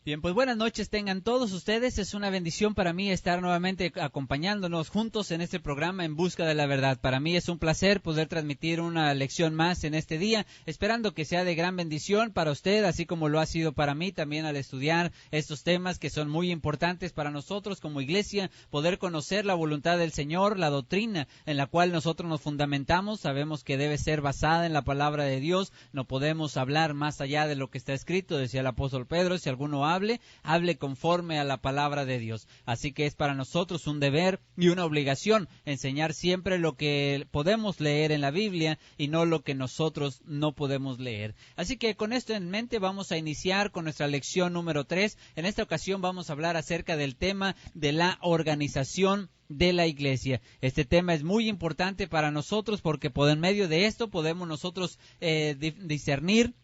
Bien, pues buenas noches tengan todos ustedes. Es una bendición para mí estar nuevamente acompañándonos juntos en este programa En Busca de la Verdad. Para mí es un placer poder transmitir una lección más en este día, esperando que sea de gran bendición para usted, así como lo ha sido para mí también al estudiar estos temas que son muy importantes para nosotros como iglesia, poder conocer la voluntad del Señor, la doctrina en la cual nosotros nos fundamentamos. Sabemos que debe ser basada en la palabra de Dios, no podemos hablar más allá de lo que está escrito, decía el apóstol Pedro. Si alguno hable conforme a la palabra de Dios. Así que es para nosotros un deber y una obligación enseñar siempre lo que podemos leer en la Biblia y no lo que nosotros no podemos leer. Así que con esto en mente vamos a iniciar con nuestra lección número 3. En esta ocasión vamos a hablar acerca del tema de la organización de la iglesia. Este tema es muy importante para nosotros porque por medio de esto podemos nosotros discernir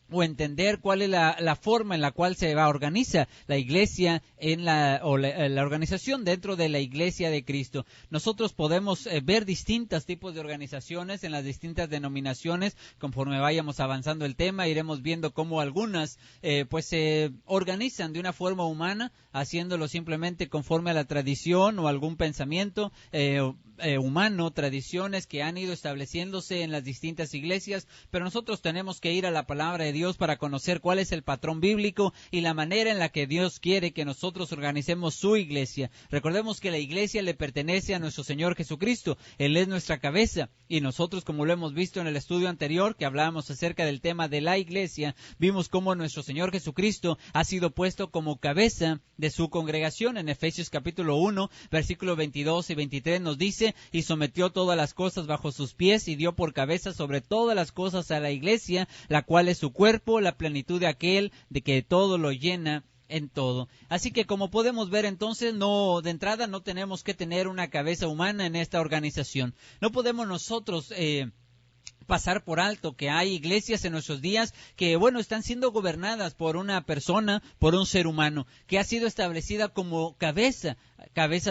o entender cuál es la forma en la cual se organiza la iglesia la organización dentro de la iglesia de Cristo. Nosotros podemos ver distintos tipos de organizaciones en las distintas denominaciones. Conforme vayamos avanzando el tema, iremos viendo cómo algunas se organizan de una forma humana, haciéndolo simplemente conforme a la tradición o algún pensamiento humano, tradiciones que han ido estableciéndose en las distintas iglesias, pero nosotros tenemos que ir a la palabra de Dios para conocer cuál es el patrón bíblico y la manera en la que Dios quiere que nosotros organicemos su iglesia. Recordemos que la iglesia le pertenece a nuestro Señor Jesucristo. Él es nuestra cabeza y nosotros, como lo hemos visto en el estudio anterior que hablábamos acerca del tema de la iglesia, vimos cómo nuestro Señor Jesucristo ha sido puesto como cabeza de su congregación. En Efesios capítulo 1, versículos 22 y 23 nos dice: y sometió todas las cosas bajo sus pies y dio por cabeza sobre todas las cosas a la iglesia, la cual es su cuerpo, la plenitud de aquel de que todo lo llena en todo. Así que como podemos ver entonces, de entrada no tenemos que tener una cabeza humana en esta organización. No podemos nosotros pasar por alto que hay iglesias en nuestros días que, están siendo gobernadas por una persona, por un ser humano, que ha sido establecida como cabeza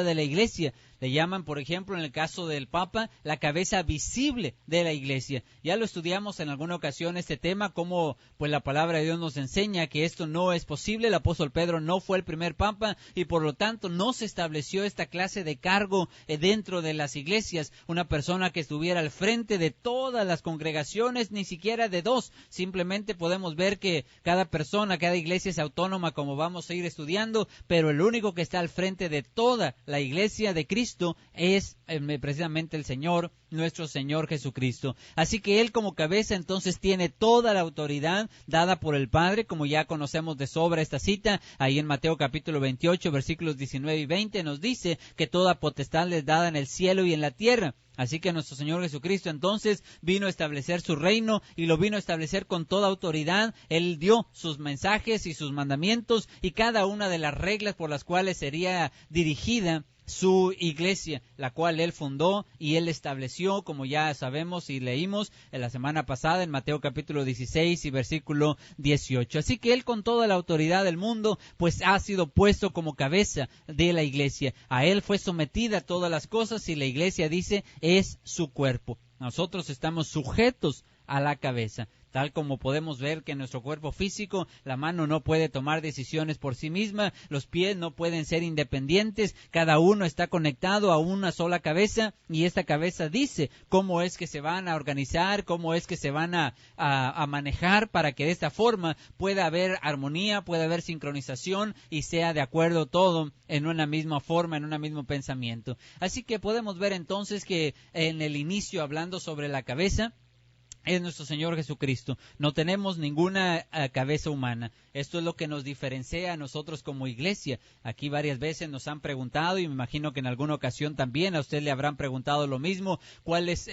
de la iglesia. Le llaman, por ejemplo, en el caso del Papa, la cabeza visible de la iglesia. Ya lo estudiamos en alguna ocasión este tema, como la palabra de Dios nos enseña que esto no es posible. El apóstol Pedro no fue el primer Papa y por lo tanto no se estableció esta clase de cargo dentro de las iglesias. Una persona que estuviera al frente de todas las congregaciones, ni siquiera de dos. Simplemente podemos ver que cada persona, cada iglesia es autónoma, como vamos a ir estudiando, pero el único que está al frente de toda la iglesia de Cristo es precisamente el Señor, nuestro Señor Jesucristo. Así que Él como cabeza entonces tiene toda la autoridad dada por el Padre, como ya conocemos de sobra esta cita. Ahí en Mateo capítulo 28, versículos 19 y 20 nos dice que toda potestad le es dada en el cielo y en la tierra. Así que nuestro Señor Jesucristo entonces vino a establecer su reino y lo vino a establecer con toda autoridad. Él dio sus mensajes y sus mandamientos y cada una de las reglas por las cuales sería dirigida su iglesia, la cual Él fundó y Él estableció, como ya sabemos y leímos en la semana pasada en Mateo capítulo 16 y versículo 18. Así que Él con toda la autoridad del mundo, ha sido puesto como cabeza de la iglesia. A Él fue sometida todas las cosas y la iglesia dice es su cuerpo. Nosotros estamos sujetos a la cabeza. Tal como podemos ver que en nuestro cuerpo físico la mano no puede tomar decisiones por sí misma, los pies no pueden ser independientes, cada uno está conectado a una sola cabeza y esta cabeza dice cómo es que se van a organizar, cómo es que se van a manejar para que de esta forma pueda haber armonía, pueda haber sincronización y sea de acuerdo todo en una misma forma, en un mismo pensamiento. Así que podemos ver entonces que en el inicio, hablando sobre la cabeza, es nuestro Señor Jesucristo. No tenemos ninguna cabeza humana. Esto es lo que nos diferencia a nosotros como iglesia. Aquí varias veces nos han preguntado, y me imagino que en alguna ocasión también a usted le habrán preguntado lo mismo, ¿cuál es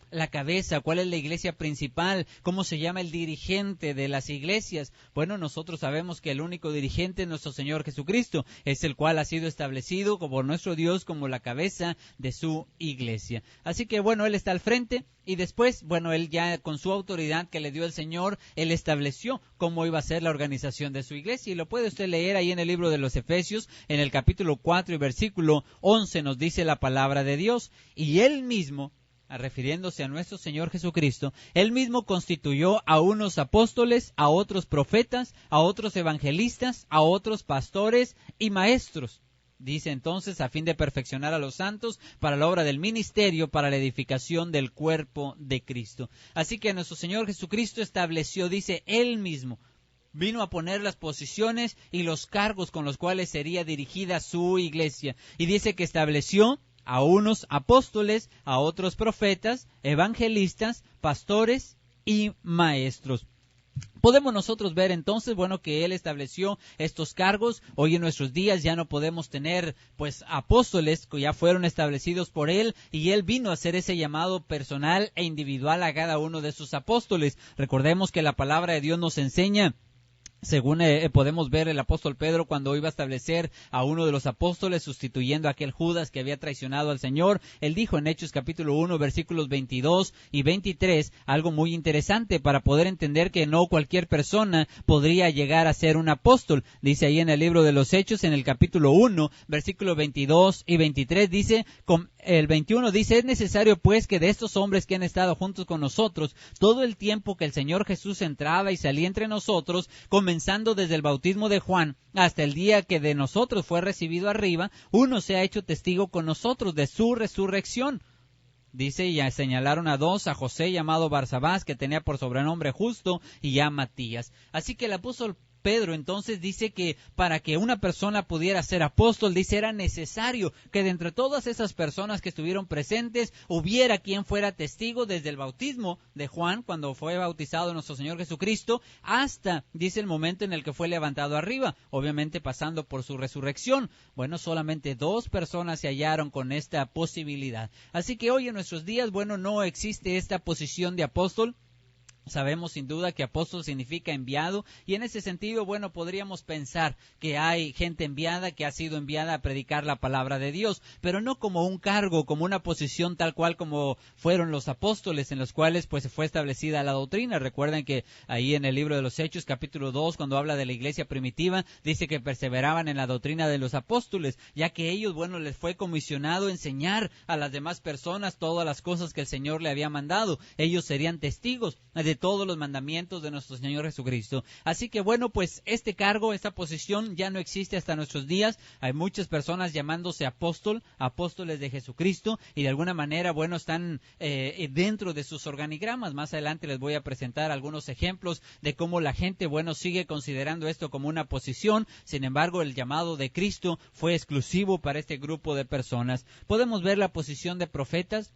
la cabeza? ¿Cuál es la iglesia principal? ¿Cómo se llama el dirigente de las iglesias? Bueno, nosotros sabemos que el único dirigente es nuestro Señor Jesucristo, es el cual ha sido establecido como nuestro Dios, como la cabeza de su iglesia. Así que Él está al frente y después, Él ya con su autoridad que le dio el Señor, Él estableció cómo iba a ser la organización de su iglesia. Y lo puede usted leer ahí en el libro de los Efesios, en el capítulo 4 y versículo 11 nos dice la palabra de Dios. Y Él mismo refiriéndose a nuestro Señor Jesucristo, Él mismo constituyó a unos apóstoles, a otros profetas, a otros evangelistas, a otros pastores y maestros. Dice entonces, a fin de perfeccionar a los santos para la obra del ministerio, para la edificación del cuerpo de Cristo. Así que nuestro Señor Jesucristo estableció, dice, Él mismo vino a poner las posiciones y los cargos con los cuales sería dirigida su iglesia. Y dice que estableció a unos apóstoles, a otros profetas, evangelistas, pastores y maestros. Podemos nosotros ver entonces, bueno, que Él estableció estos cargos. Hoy en nuestros días ya no podemos tener, pues, apóstoles que ya fueron establecidos por Él, y Él vino a hacer ese llamado personal e individual a cada uno de sus apóstoles. Recordemos que la palabra de Dios nos enseña, según podemos ver el apóstol Pedro cuando iba a establecer a uno de los apóstoles sustituyendo a aquel Judas que había traicionado al Señor, él dijo en Hechos capítulo 1 versículos 22 y 23 algo muy interesante para poder entender que no cualquier persona podría llegar a ser un apóstol. Dice ahí en el libro de los Hechos, en el capítulo 1 versículos 22 y 23, dice, el 21 dice, es necesario pues que de estos hombres que han estado juntos con nosotros todo el tiempo que el Señor Jesús entraba y salía entre nosotros, comenzando desde el bautismo de Juan hasta el día que de nosotros fue recibido arriba, uno se ha hecho testigo con nosotros de su resurrección. Dice, y señalaron a dos, a José llamado Barsabás, que tenía por sobrenombre Justo, y a Matías. Así que el apóstol Pedro entonces dice que para que una persona pudiera ser apóstol, dice, era necesario que de entre todas esas personas que estuvieron presentes hubiera quien fuera testigo desde el bautismo de Juan, cuando fue bautizado nuestro Señor Jesucristo, hasta, dice, el momento en el que fue levantado arriba, obviamente pasando por su resurrección. Bueno, solamente 2 personas se hallaron con esta posibilidad. Así que hoy en nuestros días, bueno, no existe esta posición de apóstol. Sabemos sin duda que apóstol significa enviado, y en ese sentido, bueno, podríamos pensar que hay gente enviada que ha sido enviada a predicar la palabra de Dios, pero no como un cargo, como una posición tal cual como fueron los apóstoles, en los cuales pues fue establecida la doctrina. Recuerden que ahí en el libro de los Hechos, capítulo 2, cuando habla de la iglesia primitiva, dice que perseveraban en la doctrina de los apóstoles, ya que ellos, bueno, les fue comisionado enseñar a las demás personas todas las cosas que el Señor le había mandado. Ellos serían testigos de todos los mandamientos de nuestro Señor Jesucristo. Así que bueno, pues este cargo, esta posición ya no existe hasta nuestros días. Hay muchas personas llamándose apóstoles de Jesucristo, y de alguna manera, bueno, están dentro de sus organigramas. Más adelante les voy a presentar algunos ejemplos de cómo la gente, bueno, sigue considerando esto como una posición. Sin embargo, el llamado de Cristo fue exclusivo para este grupo de personas. Podemos ver la posición de profetas.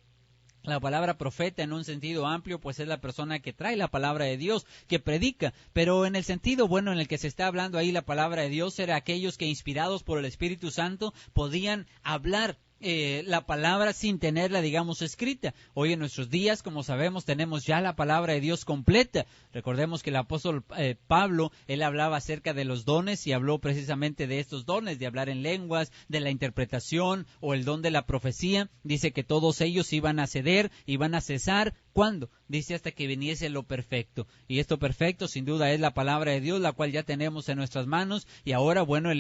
La palabra profeta en un sentido amplio pues es la persona que trae la palabra de Dios, que predica, pero en el sentido bueno en el que se está hablando ahí la palabra de Dios era aquellos que inspirados por el Espíritu Santo podían hablar la palabra sin tenerla, digamos, escrita. Hoy en nuestros días, como sabemos, tenemos ya la palabra de Dios completa. Recordemos que el apóstol Pablo, él hablaba acerca de los dones y habló precisamente de estos dones, de hablar en lenguas, de la interpretación o el don de la profecía. Dice que todos ellos iban a ceder, iban a cesar. ¿Cuándo? Dice hasta que viniese lo perfecto. Y esto perfecto sin duda es la palabra de Dios, la cual ya tenemos en nuestras manos. Y ahora, bueno,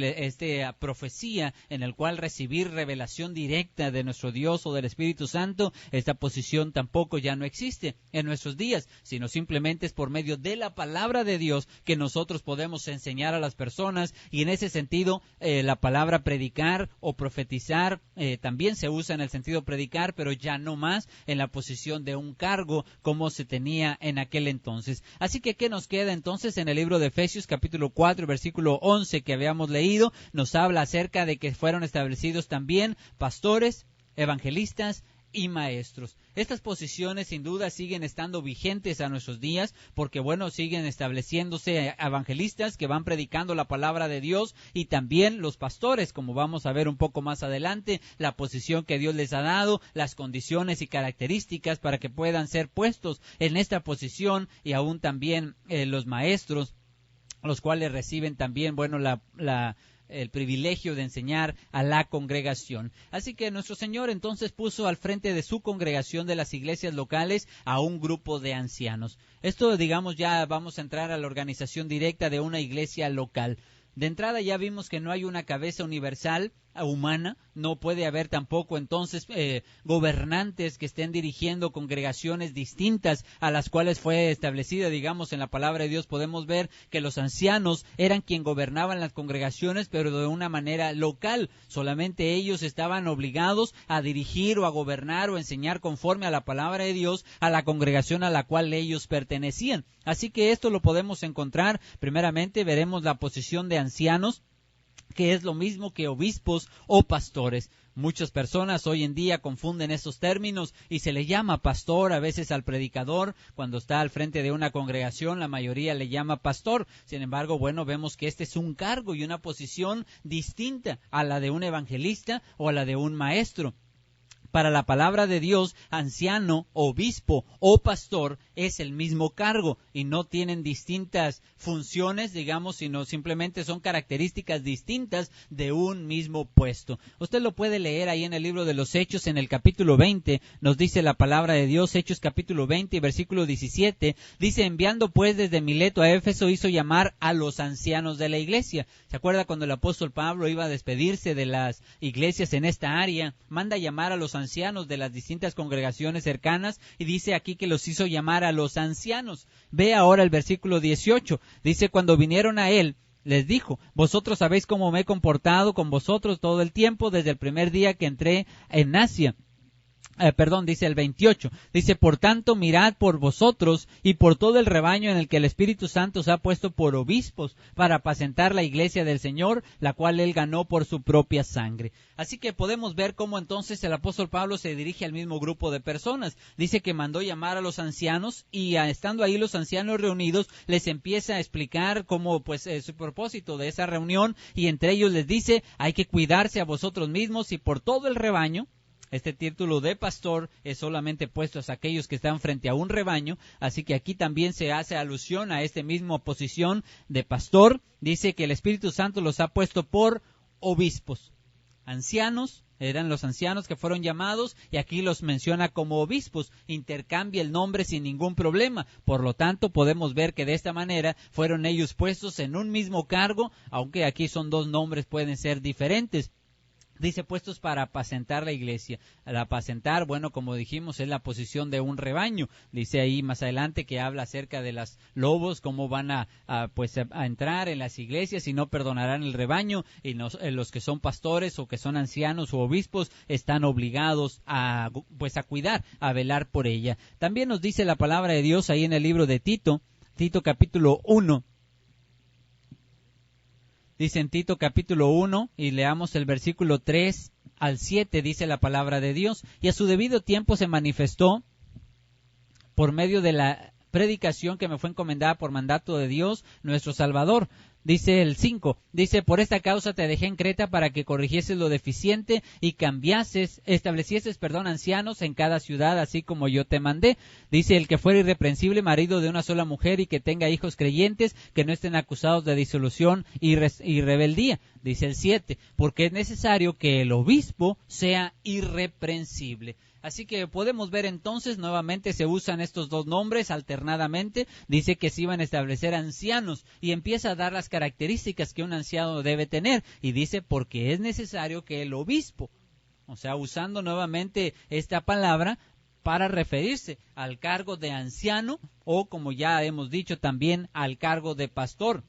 profecía en el cual recibir revelación directa de nuestro Dios o del Espíritu Santo, esta posición tampoco ya no existe en nuestros días, sino simplemente es por medio de la palabra de Dios que nosotros podemos enseñar a las personas. Y en ese sentido, la palabra predicar o profetizar también se usa en el sentido predicar, pero ya no más en la posición de un cargo como se tenía en aquel entonces. Así que, ¿qué nos queda entonces en el libro de Efesios capítulo 4, versículo 11 que habíamos leído? Nos habla acerca de que fueron establecidos también pastores, evangelistas y maestros. Estas posiciones sin duda siguen estando vigentes a nuestros días porque, bueno, siguen estableciéndose evangelistas que van predicando la palabra de Dios, y también los pastores, como vamos a ver un poco más adelante, la posición que Dios les ha dado, las condiciones y características para que puedan ser puestos en esta posición, y aún también los maestros, los cuales reciben también, bueno, el privilegio de enseñar a la congregación. Así que nuestro Señor entonces puso al frente de su congregación de las iglesias locales a un grupo de ancianos. Esto, digamos, ya vamos a entrar a la organización directa de una iglesia local. De entrada ya vimos que no hay una cabeza universal humana, no puede haber tampoco entonces gobernantes que estén dirigiendo congregaciones distintas a las cuales fue establecida. Digamos, en la palabra de Dios podemos ver que los ancianos eran quien gobernaban las congregaciones, pero de una manera local. Solamente ellos estaban obligados a dirigir o a gobernar o enseñar conforme a la palabra de Dios a la congregación a la cual ellos pertenecían. Así que esto lo podemos encontrar. Primeramente veremos la posición de ancianos, que es lo mismo que obispos o pastores. Muchas personas hoy en día confunden esos términos y se le llama pastor a veces al predicador. Cuando está al frente de una congregación, la mayoría le llama pastor. Sin embargo, vemos que este es un cargo y una posición distinta a la de un evangelista o a la de un maestro. Para la palabra de Dios, anciano, obispo o pastor es el mismo cargo y no tienen distintas funciones, digamos, sino simplemente son características distintas de un mismo puesto. Usted lo puede leer ahí en el libro de los Hechos, en el capítulo 20, nos dice la palabra de Dios, Hechos capítulo 20, versículo 17, dice: enviando pues desde Mileto a Éfeso, hizo llamar a los ancianos de la iglesia. ¿Se acuerda cuando el apóstol Pablo iba a despedirse de las iglesias en esta área? Manda llamar a los ancianos de las distintas congregaciones cercanas y dice aquí que los hizo llamar a los ancianos. Ve ahora el versículo 18, dice: cuando vinieron a él, les dijo: vosotros sabéis cómo me he comportado con vosotros todo el tiempo desde el primer día que entré en Asia. Dice el 28, dice: por tanto mirad por vosotros y por todo el rebaño en el que el Espíritu Santo os ha puesto por obispos para apacentar la iglesia del Señor, la cual él ganó por su propia sangre. Así que podemos ver cómo entonces el apóstol Pablo se dirige al mismo grupo de personas. Dice que mandó llamar a los ancianos y estando ahí los ancianos reunidos, les empieza a explicar cómo su propósito de esa reunión, y entre ellos les dice: hay que cuidarse a vosotros mismos y por todo el rebaño. Este título de pastor es solamente puesto a aquellos que están frente a un rebaño, así que aquí también se hace alusión a esta misma posición de pastor. Dice que el Espíritu Santo los ha puesto por obispos. Ancianos, eran los ancianos que fueron llamados, y aquí los menciona como obispos. Intercambia el nombre sin ningún problema. Por lo tanto, podemos ver que de esta manera fueron ellos puestos en un mismo cargo, aunque aquí son dos nombres, pueden ser diferentes. Dice: puestos para apacentar la iglesia. Al apacentar, como dijimos, es la posición de un rebaño. Dice ahí más adelante que habla acerca de los lobos, cómo van a entrar en las iglesias y no perdonarán el rebaño. Y los que son pastores o que son ancianos o obispos están obligados a cuidar, a velar por ella. También nos dice la palabra de Dios ahí en el libro de Tito capítulo 1. Dice en Tito capítulo 1, y leamos el versículo 3 al 7, dice la palabra de Dios: y a su debido tiempo se manifestó por medio de la predicación que me fue encomendada por mandato de Dios, nuestro Salvador. Dice el 5, dice: por esta causa te dejé en Creta para que corrigieses lo deficiente y establecieses ancianos en cada ciudad, así como yo te mandé. Dice: el que fuera irreprensible, marido de una sola mujer, y que tenga hijos creyentes, que no estén acusados de disolución y rebeldía. Dice el 7, porque es necesario que el obispo sea irreprensible. Así que podemos ver entonces, nuevamente se usan estos dos nombres alternadamente. Dice que se iban a establecer ancianos y empieza a dar las características que un anciano debe tener. Y dice: porque es necesario que el obispo, usando nuevamente esta palabra para referirse al cargo de anciano, o como ya hemos dicho también al cargo de pastor,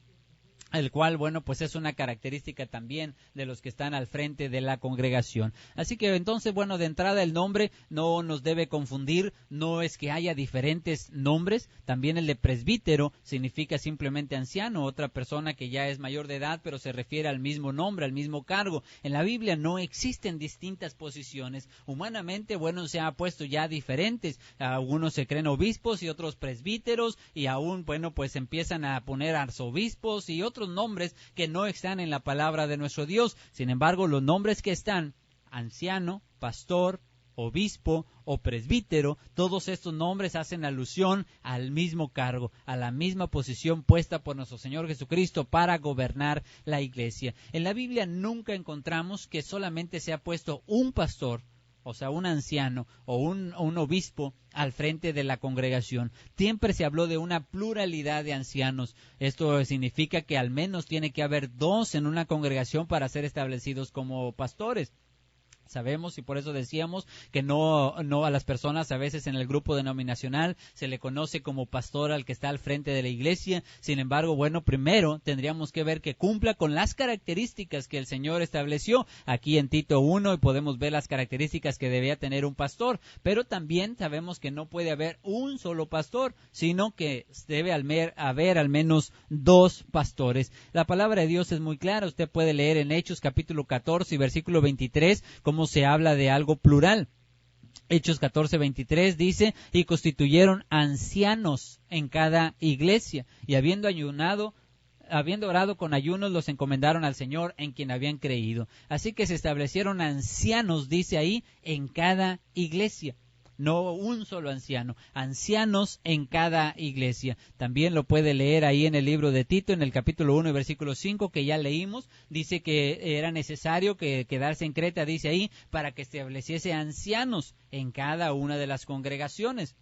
el cual, es una característica también de los que están al frente de la congregación. Así que entonces, de entrada el nombre no nos debe confundir, no es que haya diferentes nombres. También el de presbítero significa simplemente anciano, otra persona que ya es mayor de edad, pero se refiere al mismo nombre, al mismo cargo. En la Biblia no existen distintas posiciones. Humanamente, se ha puesto ya diferentes. Algunos se creen obispos y otros presbíteros, y aún, empiezan a poner arzobispos y otros nombres que no están en la palabra de nuestro Dios. Sin embargo, los nombres que están: anciano, pastor, obispo o presbítero, todos estos nombres hacen alusión al mismo cargo, a la misma posición puesta por nuestro Señor Jesucristo para gobernar la iglesia. En la Biblia nunca encontramos que solamente se ha puesto un pastor o sea, un anciano o un obispo al frente de la congregación. Siempre se habló de una pluralidad de ancianos. Esto significa que al menos tiene que haber 2 en una congregación para ser establecidos como pastores. Sabemos, y por eso decíamos que no a las personas a veces en el grupo denominacional se le conoce como pastor al que está al frente de la iglesia. Sin embargo, bueno, primero tendríamos que ver que cumpla con las características que el Señor estableció aquí en Tito 1, y podemos ver las características que debía tener un pastor. Pero también sabemos que no puede haber un solo pastor, sino que debe haber al menos 2 pastores. La palabra de Dios es muy clara. Usted puede leer en Hechos capítulo 14 y versículo 23 cómo se habla de algo plural. Hechos 14:23 dice: y constituyeron ancianos en cada iglesia, y habiendo orado con ayunos, los encomendaron al Señor en quien habían creído. Así que se establecieron ancianos, dice ahí, en cada iglesia. No un solo anciano, ancianos en cada iglesia. También lo puede leer ahí en el libro de Tito, en el capítulo 1 y versículo 5, que ya leímos. Dice que era necesario que quedarse en Creta, dice ahí, para que estableciese ancianos en cada una de las congregaciones.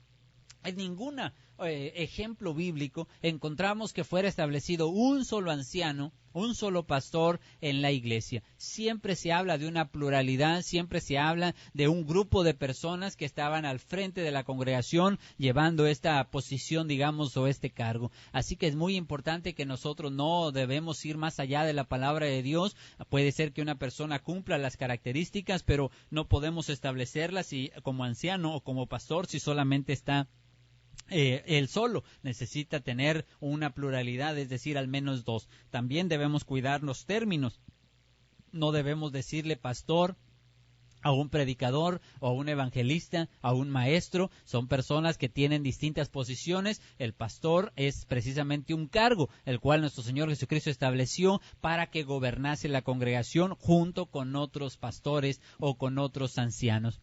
En ningún ejemplo bíblico encontramos que fuera establecido un solo anciano, un solo pastor en la iglesia. Siempre se habla de una pluralidad, siempre se habla de un grupo de personas que estaban al frente de la congregación llevando esta posición, digamos, o este cargo. Así que es muy importante que nosotros no debemos ir más allá de la palabra de Dios. Puede ser que una persona cumpla las características, pero no podemos establecerlas como anciano o como pastor si solamente está él solo. Necesita tener una pluralidad, es decir, al menos 2. También debemos cuidar los términos. No debemos decirle pastor a un predicador, o a un evangelista, a un maestro. Son personas que tienen distintas posiciones. El pastor es precisamente un cargo, el cual nuestro Señor Jesucristo estableció para que gobernase la congregación junto con otros pastores o con otros ancianos.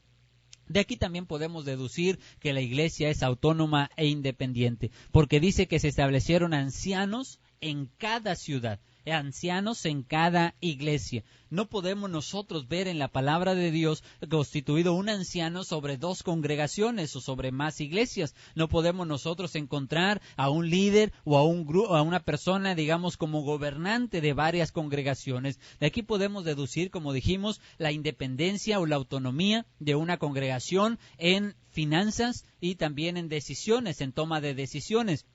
De aquí también podemos deducir que la iglesia es autónoma e independiente, porque dice que se establecieron ancianos en cada ciudad, ancianos en cada iglesia. No podemos nosotros ver en la palabra de Dios constituido un anciano sobre 2 congregaciones o sobre más iglesias. No podemos nosotros encontrar a un líder o a una persona, digamos, como gobernante de varias congregaciones. De aquí podemos deducir, como dijimos, la independencia o la autonomía de una congregación en finanzas y también en decisiones, en toma de decisiones.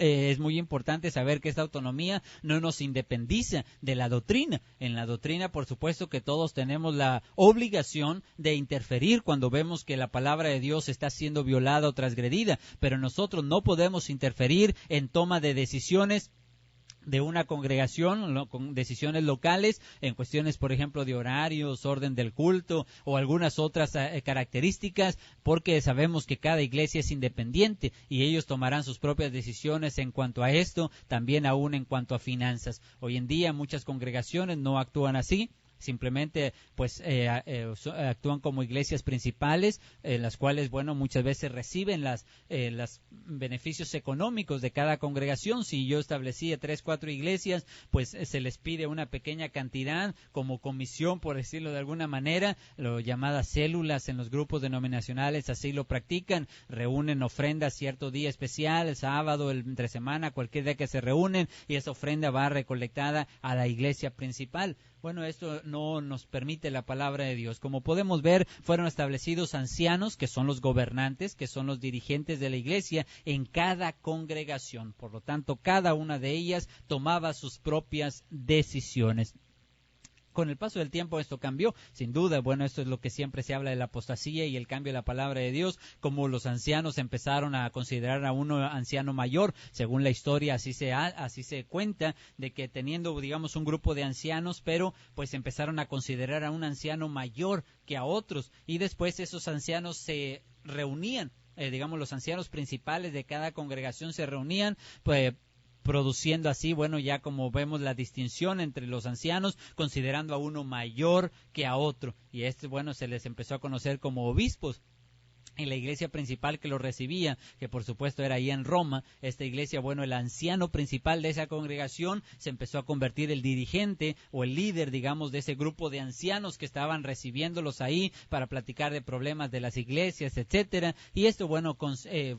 Es muy importante saber que esta autonomía no nos independiza de la doctrina. En la doctrina, por supuesto, que todos tenemos la obligación de interferir cuando vemos que la palabra de Dios está siendo violada o transgredida, pero nosotros no podemos interferir en toma de decisiones de una congregación, con decisiones locales, en cuestiones, por ejemplo, de horarios, orden del culto o algunas otras características, porque sabemos que cada iglesia es independiente y ellos tomarán sus propias decisiones en cuanto a esto, también aún en cuanto a finanzas. Hoy en día muchas congregaciones no actúan así. Simplemente pues actúan como iglesias principales, las cuales, bueno, muchas veces reciben los beneficios económicos de cada congregación. Si yo establecía 3, 4 iglesias, pues se les pide una pequeña cantidad como comisión, por decirlo de alguna manera. Lo llamadas células en los grupos denominacionales así lo practican, reúnen ofrendas cierto día especial, el sábado, entre semana, cualquier día que se reúnen, y esa ofrenda va recolectada a la iglesia principal. Bueno, esto no nos permite la palabra de Dios. Como podemos ver, fueron establecidos ancianos, que son los gobernantes, que son los dirigentes de la iglesia, en cada congregación. Por lo tanto, cada una de ellas tomaba sus propias decisiones. Con el paso del tiempo esto cambió, sin duda. Bueno, esto es lo que siempre se habla de la apostasía y el cambio de la palabra de Dios, como los ancianos empezaron a considerar a uno anciano mayor. Según la historia, así se cuenta, de que teniendo, digamos, un grupo de ancianos, pero pues empezaron a considerar a un anciano mayor que a otros, y después esos ancianos se reunían, digamos, los ancianos principales de cada congregación se reunían, pues, produciendo así, bueno, ya como vemos la distinción entre los ancianos, considerando a uno mayor que a otro, y bueno, se les empezó a conocer como obispos. En la iglesia principal que lo recibía, que por supuesto era ahí en Roma, esta iglesia, bueno, el anciano principal de esa congregación se empezó a convertir el dirigente o el líder, digamos, de ese grupo de ancianos que estaban recibiéndolos ahí para platicar de problemas de las iglesias, etcétera. Y esto, bueno,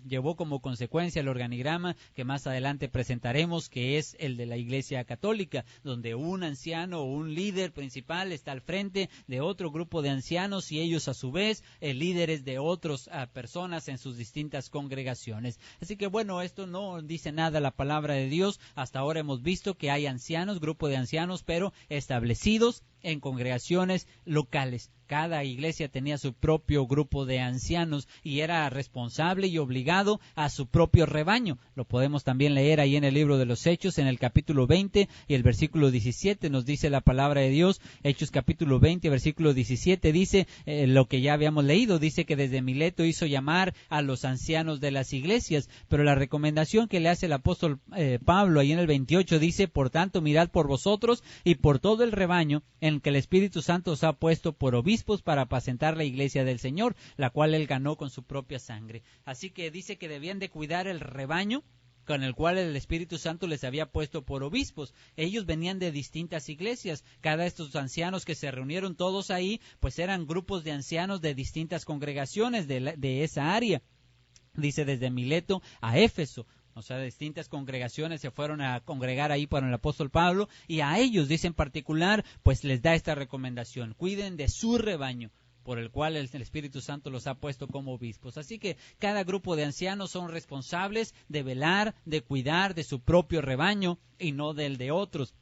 llevó como consecuencia el organigrama que más adelante presentaremos, que es el de la iglesia católica, donde un anciano o un líder principal está al frente de otro grupo de ancianos y ellos a su vez líderes de otros a personas en sus distintas congregaciones. Así que bueno, esto no dice nada la palabra de Dios. Hasta ahora hemos visto que hay ancianos, grupo de ancianos, pero establecidos en congregaciones locales. Cada iglesia tenía su propio grupo de ancianos y era responsable y obligado a su propio rebaño. Lo podemos también leer ahí en el libro de los Hechos, en el capítulo 20 y el versículo 17 nos dice la palabra de Dios. Hechos capítulo 20, versículo 17 dice lo que ya habíamos leído. Dice que desde Mileto hizo llamar a los ancianos de las iglesias, pero la recomendación que le hace el apóstol Pablo ahí en el 28 dice: por tanto, mirad por vosotros y por todo el rebaño en que el Espíritu Santo os ha puesto por obispos para apacentar la iglesia del Señor, la cual él ganó con su propia sangre. Así que dice que debían de cuidar el rebaño con el cual el Espíritu Santo les había puesto por obispos. Ellos venían de distintas iglesias. Cada de estos ancianos que se reunieron todos ahí, pues eran grupos de ancianos de distintas congregaciones de esa área. Dice desde Mileto a Éfeso. O sea, distintas congregaciones se fueron a congregar ahí para el apóstol Pablo, y a ellos, dice en particular, pues les da esta recomendación: cuiden de su rebaño, por el cual el Espíritu Santo los ha puesto como obispos. Así que cada grupo de ancianos son responsables de velar, de cuidar de su propio rebaño y no del de otros.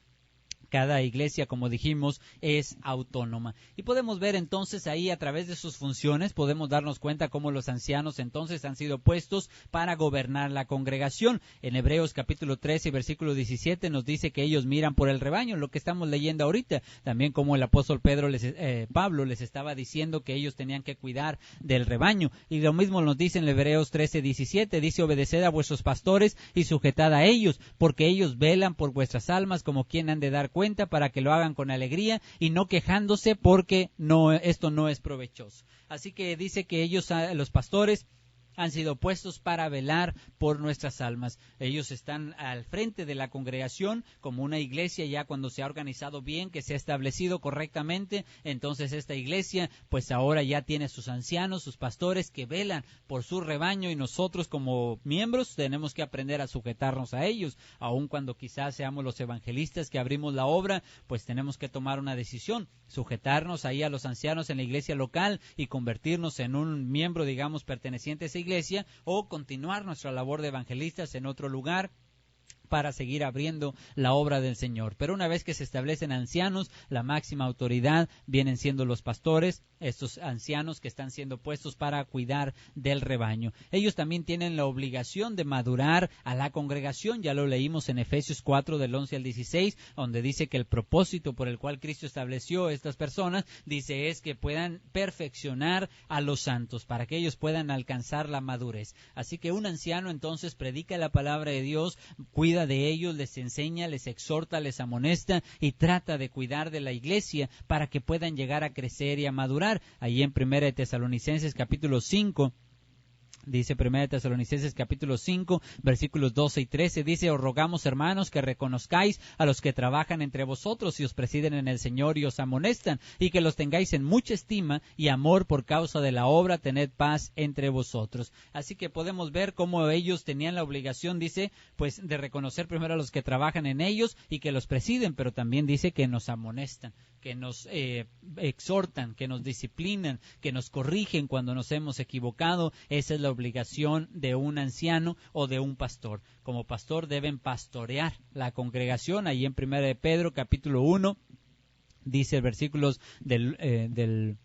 Cada iglesia, como dijimos, es autónoma. Y podemos ver entonces ahí, a través de sus funciones, podemos darnos cuenta cómo los ancianos entonces han sido puestos para gobernar la congregación. En Hebreos capítulo 13, versículo 17 nos dice que ellos miran por el rebaño, lo que estamos leyendo ahorita. También como el apóstol Pablo les estaba diciendo que ellos tenían que cuidar del rebaño. Y lo mismo nos dice en Hebreos 13, 17, dice: obedeced a vuestros pastores y sujetad a ellos, porque ellos velan por vuestras almas como quien han de dar cuenta, para que lo hagan con alegría y no quejándose, porque esto no es provechoso. Así que dice que ellos, los pastores, han sido puestos para velar por nuestras almas. Ellos están al frente de la congregación como una iglesia ya cuando se ha organizado bien, que se ha establecido correctamente. Entonces esta iglesia pues ahora ya tiene sus ancianos, sus pastores que velan por su rebaño, y nosotros como miembros tenemos que aprender a sujetarnos a ellos. Aun cuando quizás seamos los evangelistas que abrimos la obra, pues tenemos que tomar una decisión: sujetarnos ahí a los ancianos en la iglesia local y convertirnos en un miembro, digamos, perteneciente a esa iglesia, o continuar nuestra labor de evangelistas en otro lugar para seguir abriendo la obra del Señor. Pero una vez que se establecen ancianos, la máxima autoridad vienen siendo los pastores, estos ancianos que están siendo puestos para cuidar del rebaño. Ellos también tienen la obligación de madurar a la congregación. Ya lo leímos en Efesios 4 del 11 al 16, donde dice que el propósito por el cual Cristo estableció estas personas, dice, es que puedan perfeccionar a los santos, para que ellos puedan alcanzar la madurez. Así que un anciano entonces predica la palabra de Dios, cuida de ellos, les enseña, les exhorta, les amonesta y trata de cuidar de la iglesia para que puedan llegar a crecer y a madurar. Ahí en 1 Tesalonicenses capítulo 5, dice 1 Tesalonicenses capítulo 5, versículos 12 y 13, dice: os rogamos, hermanos, que reconozcáis a los que trabajan entre vosotros y os presiden en el Señor y os amonestan, y que los tengáis en mucha estima y amor por causa de la obra, tened paz entre vosotros. Así que podemos ver cómo ellos tenían la obligación, dice, pues de reconocer primero a los que trabajan en ellos y que los presiden, pero también dice que nos amonestan, que nos exhortan, que nos disciplinan, que nos corrigen cuando nos hemos equivocado. Esa es la obligación de un anciano o de un pastor. Como pastor deben pastorear la congregación. Ahí en 1 de Pedro capítulo 1 dice versículos del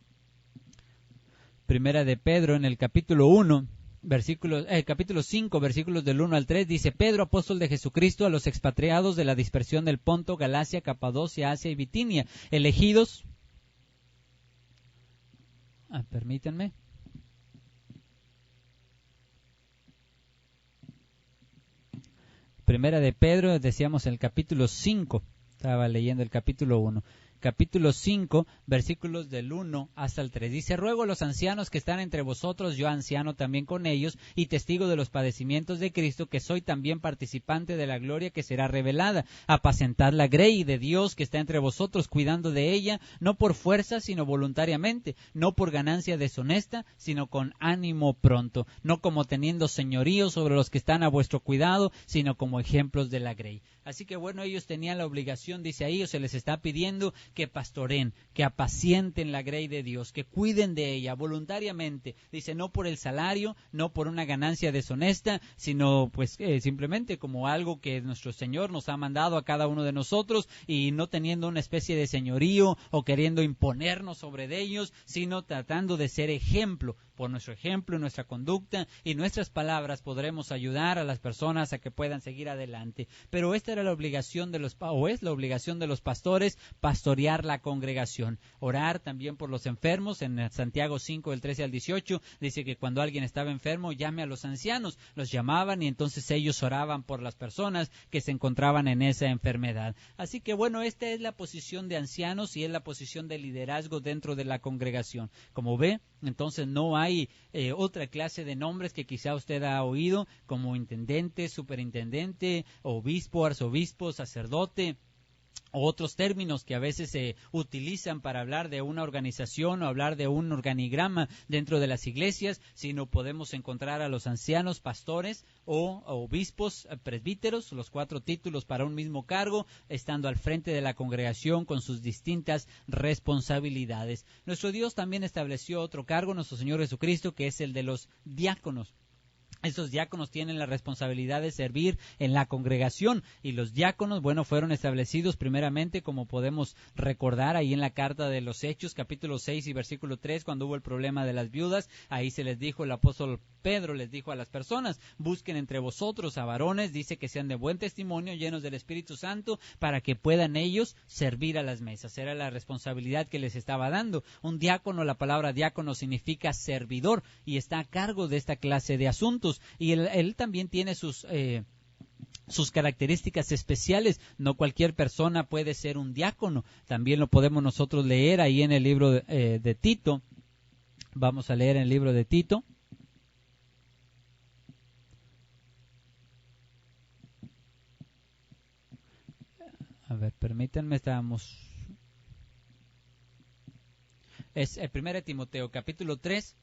1 de Pedro en el capítulo 1, capítulo 5, versículos del 1 al 3, dice: Pedro, apóstol de Jesucristo, a los expatriados de la dispersión del Ponto, Galacia, Capadocia, Asia y Bitinia, elegidos. Permítanme. Primera de Pedro, decíamos el capítulo 5, estaba leyendo el capítulo 1. capítulo 5, versículos del 1 hasta el 3. Dice: ruego a los ancianos que están entre vosotros, yo anciano también con ellos, y testigo de los padecimientos de Cristo, que soy también participante de la gloria que será revelada. Apacentad la grey de Dios que está entre vosotros, cuidando de ella, no por fuerza, sino voluntariamente, no por ganancia deshonesta, sino con ánimo pronto, no como teniendo señorío sobre los que están a vuestro cuidado, sino como ejemplos de la grey. Así que bueno, ellos tenían la obligación, dice ahí, o se les está pidiendo que pastoren, que apacienten la grey de Dios, que cuiden de ella voluntariamente. Dice, no por el salario, no por una ganancia deshonesta, sino pues simplemente como algo que nuestro Señor nos ha mandado a cada uno de nosotros, y no teniendo una especie de señorío o queriendo imponernos sobre de ellos, sino tratando de ser ejemplo. Por nuestro ejemplo, nuestra conducta y nuestras palabras podremos ayudar a las personas a que puedan seguir adelante. Pero esta era la obligación de los, o es la obligación de los pastores, pastorear la congregación. Orar también por los enfermos. En Santiago 5, del 13 al 18, dice que cuando alguien estaba enfermo, llame a los ancianos. Los llamaban y entonces ellos oraban por las personas que se encontraban en esa enfermedad. Así que bueno, esta es la posición de ancianos y es la posición de liderazgo dentro de la congregación. Como ve, entonces no hay otra clase de nombres que quizá usted ha oído, como intendente, superintendente, obispo, arzobispo, sacerdote, o otros términos que a veces se utilizan para hablar de una organización o hablar de un organigrama dentro de las iglesias, sino podemos encontrar a los ancianos, pastores o obispos, presbíteros, los 4 títulos para un mismo cargo, estando al frente de la congregación con sus distintas responsabilidades. Nuestro Dios también estableció otro cargo, nuestro Señor Jesucristo, que es el de los diáconos. Estos diáconos tienen la responsabilidad de servir en la congregación, y los diáconos, bueno, fueron establecidos primeramente, como podemos recordar ahí en la carta de los Hechos, capítulo 6 y versículo 3, cuando hubo el problema de las viudas. Ahí se les dijo, el apóstol Pedro les dijo a las personas, busquen entre vosotros a varones, dice, que sean de buen testimonio, llenos del Espíritu Santo, para que puedan ellos servir a las mesas. Era la responsabilidad que les estaba dando. Un diácono, la palabra diácono significa servidor, y está a cargo de esta clase de asuntos. Y él también tiene sus características especiales. No cualquier persona puede ser un diácono. También lo podemos nosotros leer ahí en el libro de Tito. Vamos a leer en el libro de Tito. A ver, permítanme, es el 1 Timoteo, capítulo 3.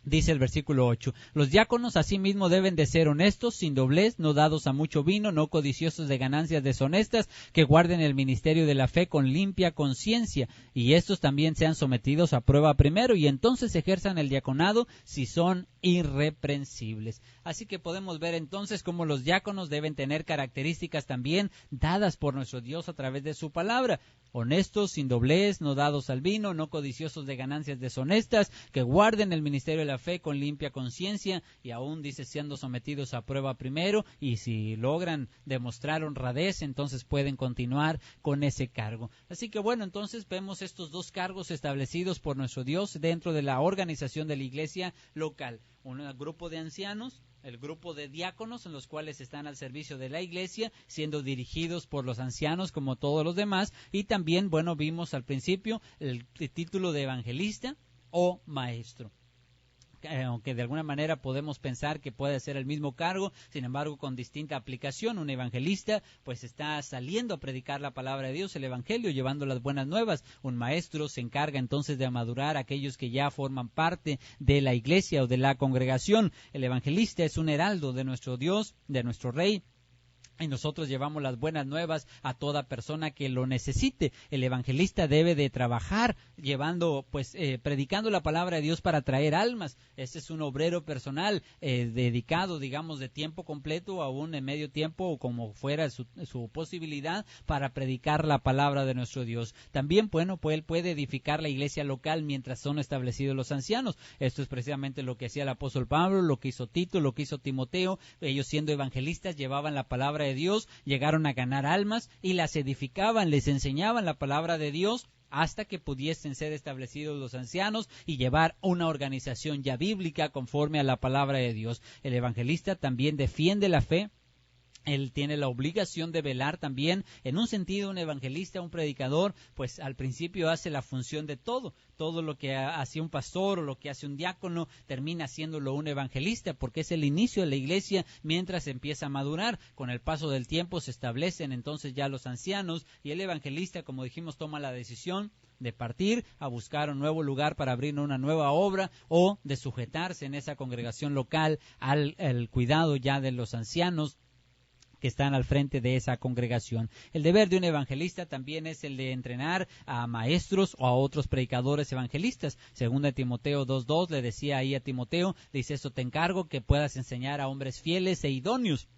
Dice el versículo 8, los diáconos asimismo deben de ser honestos, sin doblez, no dados a mucho vino, no codiciosos de ganancias deshonestas, que guarden el ministerio de la fe con limpia conciencia, y estos también sean sometidos a prueba primero, y entonces ejerzan el diaconado si son irreprensibles. Así que podemos ver entonces cómo los diáconos deben tener características también dadas por nuestro Dios a través de su palabra. Honestos, sin doblez, no dados al vino, no codiciosos de ganancias deshonestas, que guarden el ministerio de la fe con limpia conciencia, y aún dice siendo sometidos a prueba primero, y si logran demostrar honradez, entonces pueden continuar con ese cargo. Así que bueno, entonces vemos estos 2 cargos establecidos por nuestro Dios dentro de la organización de la iglesia local. Un grupo de ancianos, el grupo de diáconos, en los cuales están al servicio de la iglesia, siendo dirigidos por los ancianos como todos los demás, y también, bueno, vimos al principio el título de evangelista o maestro. Aunque de alguna manera podemos pensar que puede ser el mismo cargo, sin embargo con distinta aplicación. Un evangelista pues está saliendo a predicar la palabra de Dios, el evangelio, llevando las buenas nuevas. Un maestro se encarga entonces de madurar a aquellos que ya forman parte de la iglesia o de la congregación. El evangelista es un heraldo de nuestro Dios, de nuestro Rey, y nosotros llevamos las buenas nuevas a toda persona que lo necesite. El evangelista debe de trabajar predicando la palabra de Dios para traer almas. Este es un obrero personal dedicado, digamos, de tiempo completo, aún en medio tiempo o como fuera su posibilidad, para predicar la palabra de nuestro Dios. También, bueno, pues él puede edificar la iglesia local mientras son establecidos los ancianos. Esto es precisamente lo que hacía el apóstol Pablo, lo que hizo Tito, lo que hizo Timoteo. Ellos, siendo evangelistas, llevaban la palabra de Dios, llegaron a ganar almas y las edificaban, les enseñaban la palabra de Dios hasta que pudiesen ser establecidos los ancianos y llevar una organización ya bíblica conforme a la palabra de Dios. El evangelista también defiende la fe Él tiene la obligación de velar también. En un sentido, un evangelista, un predicador, pues al principio hace la función de todo. Todo lo que hace un pastor o lo que hace un diácono termina haciéndolo un evangelista, porque es el inicio de la iglesia mientras empieza a madurar. Con el paso del tiempo se establecen entonces ya los ancianos, y el evangelista, como dijimos, toma la decisión de partir a buscar un nuevo lugar para abrir una nueva obra, o de sujetarse en esa congregación local al cuidado ya de los ancianos que están al frente de esa congregación. El deber de un evangelista también es el de entrenar a maestros o a otros predicadores evangelistas. Según de Timoteo 2:2 le decía ahí a Timoteo, dice: eso te encargo, que puedas enseñar a hombres fieles e idóneos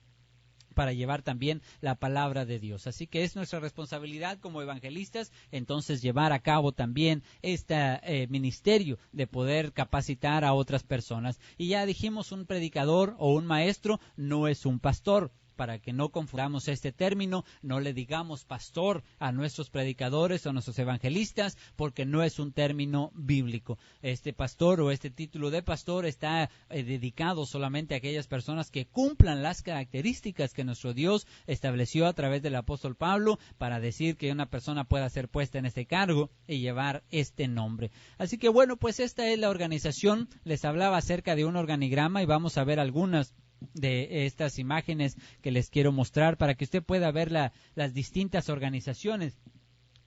para llevar también la palabra de Dios. Así que es nuestra responsabilidad como evangelistas entonces llevar a cabo también este ministerio de poder capacitar a otras personas. Y ya dijimos, un predicador o un maestro no es un pastor. Para que no confundamos este término, no le digamos pastor a nuestros predicadores o a nuestros evangelistas, porque no es un término bíblico. Este pastor o este título de pastor está dedicado solamente a aquellas personas que cumplan las características que nuestro Dios estableció a través del apóstol Pablo para decir que una persona pueda ser puesta en este cargo y llevar este nombre. Así que bueno, pues esta es la organización. Les hablaba acerca de un organigrama y vamos a ver algunas de estas imágenes que les quiero mostrar para que usted pueda ver las distintas organizaciones.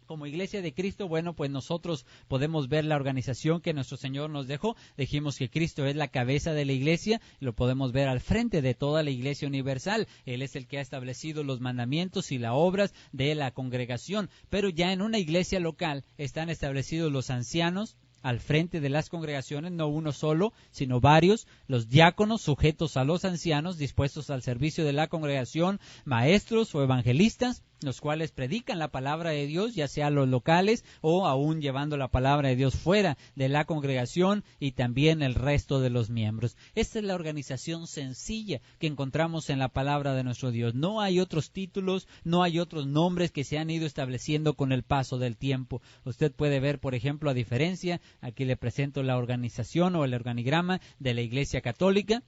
Como Iglesia de Cristo, bueno, pues nosotros podemos ver la organización que nuestro Señor nos dejó. Dijimos que Cristo es la cabeza de la Iglesia, lo podemos ver al frente de toda la Iglesia universal. Él es el que ha establecido los mandamientos y las obras de la congregación. Pero ya en una iglesia local están establecidos los ancianos al frente de las congregaciones, no uno solo, sino varios, los diáconos sujetos a los ancianos, dispuestos al servicio de la congregación, maestros o evangelistas, los cuales predican la palabra de Dios, ya sea los locales o aún llevando la palabra de Dios fuera de la congregación, y también el resto de los miembros. Esta es la organización sencilla que encontramos en la palabra de nuestro Dios. No hay otros títulos, no hay otros nombres que se han ido estableciendo con el paso del tiempo. Usted puede ver, por ejemplo, a diferencia, aquí le presento la organización o el organigrama de la Iglesia Católica.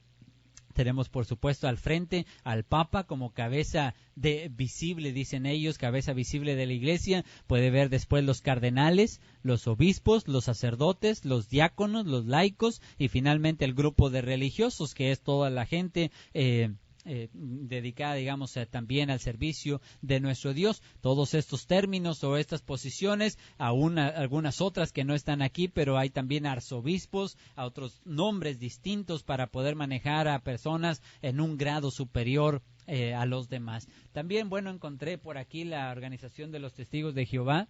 Tenemos, por supuesto, al frente al Papa como cabeza visible, dicen ellos, cabeza visible de la Iglesia. Puede ver después los cardenales, los obispos, los sacerdotes, los diáconos, los laicos y finalmente el grupo de religiosos, que es toda la gente dedicada, digamos, también al servicio de nuestro Dios. Todos estos términos o estas posiciones, aún algunas otras que no están aquí, pero hay también arzobispos, a otros nombres distintos para poder manejar a personas en un grado superior a los demás. También, bueno, encontré por aquí la organización de los Testigos de Jehová,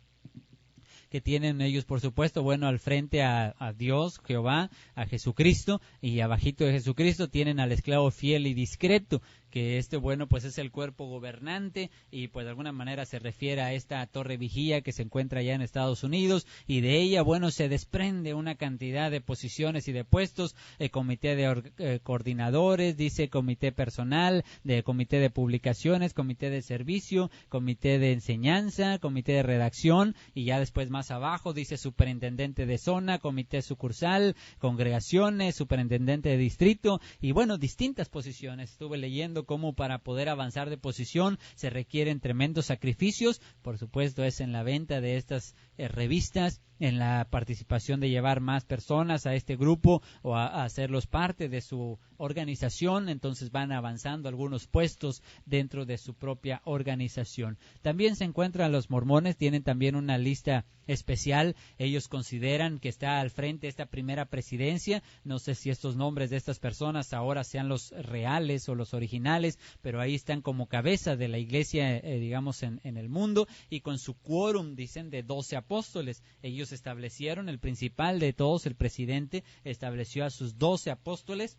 que tienen ellos, por supuesto, bueno, al frente a Dios, Jehová, a Jesucristo, y abajito de Jesucristo tienen al esclavo fiel y discreto, que bueno, pues es el cuerpo gobernante, y pues de alguna manera se refiere a esta torre vigía que se encuentra allá en Estados Unidos, y de ella, bueno, se desprende una cantidad de posiciones y de puestos, comité de coordinadores, dice comité personal, de comité de publicaciones, comité de servicio, comité de enseñanza, comité de redacción, y ya después más abajo dice superintendente de zona, comité sucursal, congregaciones, superintendente de distrito, y bueno, distintas posiciones. Estuve leyendo cómo para poder avanzar de posición se requieren tremendos sacrificios. Por supuesto, es en la venta de estas revistas, en la participación de llevar más personas a este grupo o a hacerlos parte de su organización. Entonces van avanzando algunos puestos dentro de su propia organización. También se encuentran los mormones, tienen también una lista especial. Ellos consideran que está al frente esta primera presidencia. No sé si estos nombres de estas personas ahora sean los reales o los originales, pero ahí están como cabeza de la iglesia, digamos, en el mundo, y con su quórum, dicen, de 12 apóstoles. Ellos establecieron, el principal de todos, el presidente, estableció a sus 12 apóstoles,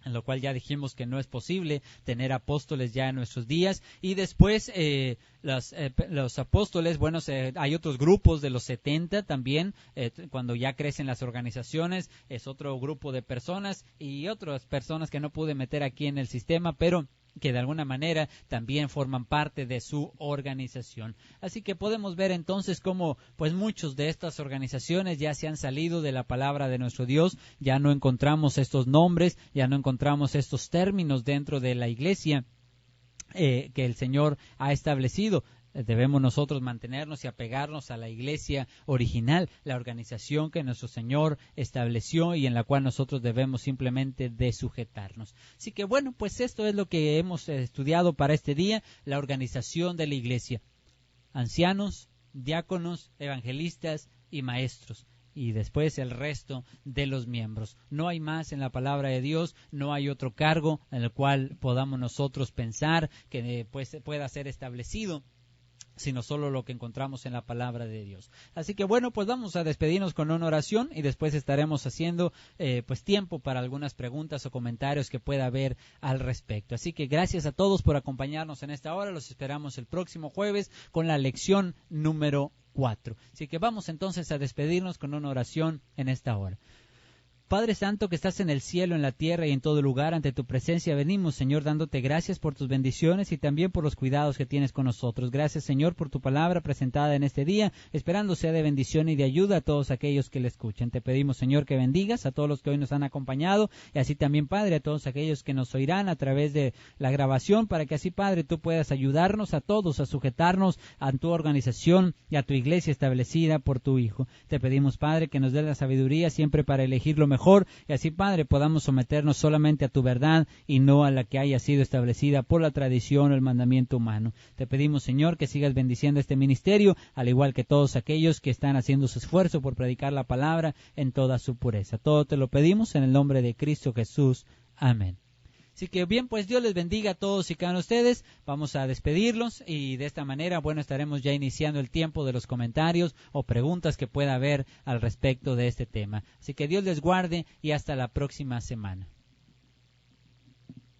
en lo cual ya dijimos que no es posible tener apóstoles ya en nuestros días. Y después los apóstoles, bueno, hay otros grupos de los 70 también, cuando ya crecen las organizaciones, es otro grupo de personas y otras personas que no pude meter aquí en el sistema, pero que de alguna manera también forman parte de su organización. Así que podemos ver entonces cómo pues muchos de estas organizaciones ya se han salido de la palabra de nuestro Dios, ya no encontramos estos nombres, ya no encontramos estos términos dentro de la iglesia. que el Señor ha establecido. Debemos nosotros mantenernos y apegarnos a la iglesia original, la organización que nuestro Señor estableció y en la cual nosotros debemos simplemente de sujetarnos. Así que bueno, pues esto es lo que hemos estudiado para este día, la organización de la iglesia. Ancianos, diáconos, evangelistas y maestros. Y después el resto de los miembros. No hay más en la palabra de Dios, no hay otro cargo en el cual podamos nosotros pensar que pueda ser establecido, sino solo lo que encontramos en la palabra de Dios. Así que bueno, pues vamos a despedirnos con una oración y después estaremos haciendo pues tiempo para algunas preguntas o comentarios que pueda haber al respecto. Así que gracias a todos por acompañarnos en esta hora. Los esperamos el próximo jueves con la lección número 4. Así que vamos entonces a despedirnos con una oración en esta hora. Padre Santo que estás en el cielo, en la tierra y en todo lugar, ante tu presencia venimos, Señor, dándote gracias por tus bendiciones y también por los cuidados que tienes con nosotros. Gracias, Señor, por tu palabra presentada en este día, esperando sea de bendición y de ayuda a todos aquellos que le escuchen. Te pedimos, Señor, que bendigas a todos los que hoy nos han acompañado y así también, Padre, a todos aquellos que nos oirán a través de la grabación, para que así, Padre, tú puedas ayudarnos a todos a sujetarnos a tu organización y a tu iglesia establecida por tu Hijo. Te pedimos, Padre, que nos dé la sabiduría siempre para elegir lo mejor y así, Padre, podamos someternos solamente a tu verdad y no a la que haya sido establecida por la tradición o el mandamiento humano. Te pedimos, Señor, que sigas bendiciendo este ministerio, al igual que todos aquellos que están haciendo su esfuerzo por predicar la palabra en toda su pureza. Todo te lo pedimos en el nombre de Cristo Jesús. Amén. Así que bien, pues Dios les bendiga a todos y cada uno de ustedes. Vamos a despedirlos y de esta manera, bueno, estaremos ya iniciando el tiempo de los comentarios o preguntas que pueda haber al respecto de este tema. Así que Dios les guarde y hasta la próxima semana.